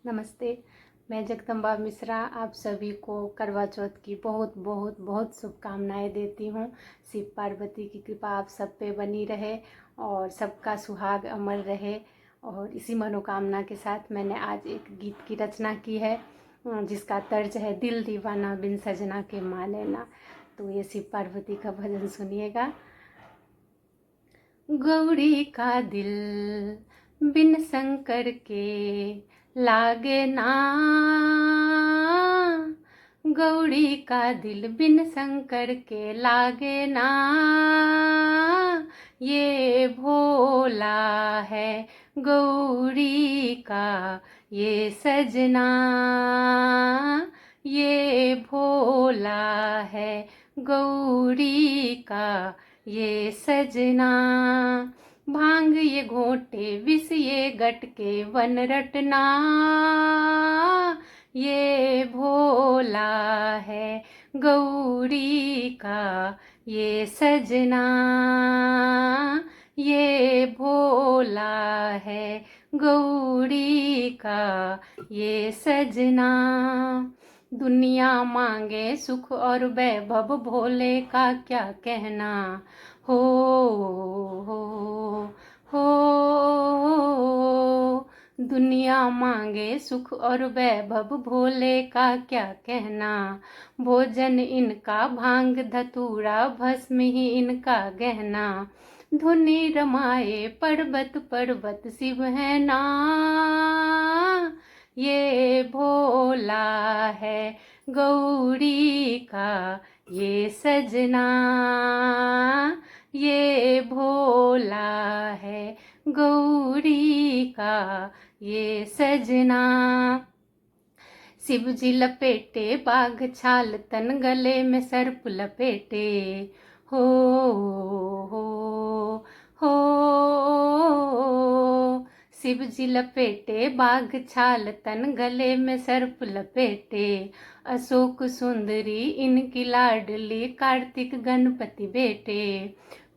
नमस्ते। मैं जगदम्बा मिश्रा आप सभी को करवा चौथ की बहुत बहुत बहुत शुभकामनाएं देती हूँ। शिव पार्वती की कृपा आप सब पे बनी रहे और सबका सुहाग अमर रहे। और इसी मनोकामना के साथ मैंने आज एक गीत की रचना की है जिसका तर्ज है दिल दीवाना बिन सजना के माने ना। तो ये शिव पार्वती का भजन सुनिएगा। गौरी का दिल बिन शंकर के लागे ना, गौरी का दिल बिन शंकर के लागे ना। ये भोला है गौरी का ये सजना, ये भोला है गौरी का ये सजना। भांग ये घोटे विष ये गटके वन रटना, ये भोला है गौरी का ये सजना, ये भोला है गौरी का ये सजना। दुनिया मांगे सुख और वैभव भोले का क्या कहना, हो हो दुनिया मांगे सुख और वैभव भोले का क्या कहना। भोजन इनका भांग धतूरा भस्म ही इनका गहना। धुनि रमाए पर्वत पर्वत शिव है ना, ये भोला है गौरी का ये सजना, ये भोला है गौरी का ये सजना। शिव जी लपेटे बाघ छाल तन गले में सर्प लपेटे, हो हो शिव जी लपेटे बाघ छाल तन गले में सर्प लपेटे। अशोक सुंदरी इनकी लाडली कार्तिक गणपति बेटे।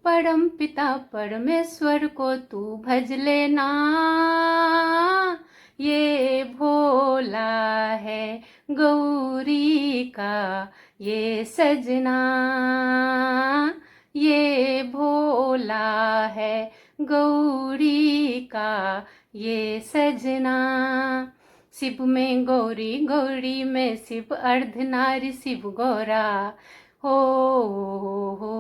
परम पिता परमेश्वर को तू भज लेना, ये भोला है गौरी का ये सजना, ये भोला है गौरी का ये सजना। शिव में गौरी गौरी में शिव अर्धनारी शिव गौरा, हो हो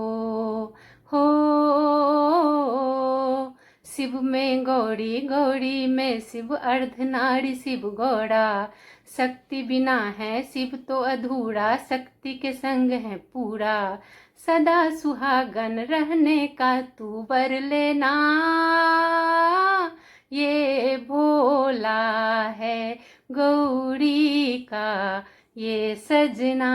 शिव में गौरी गौरी में शिव अर्धनारी शिव गौड़ा। शक्ति बिना है शिव तो अधूरा, शक्ति के संग है पूरा। सदा सुहागन रहने का तू वर लेना, ये भोला है गौरी का ये सजना,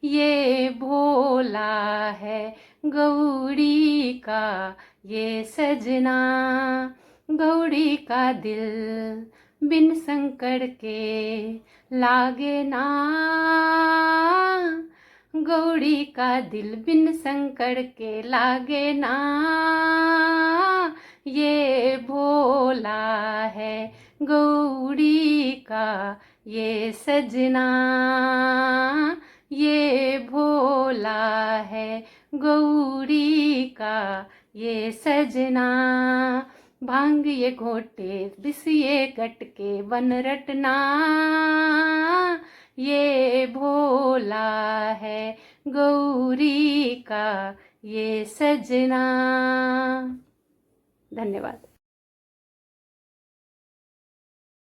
ये भोला है गौरी का ये सजना। गौरी का दिल बिन शंकर के लागे ना, गौरी का दिल बिन शंकर के लागे ना। ये भोला है गौरी का ये सजना, ये भोला है गौरी का ये सजना। भांग ये घोटे विष ये गटके वन रटना, ये भोला है गौरी का ये सजना। धन्यवाद।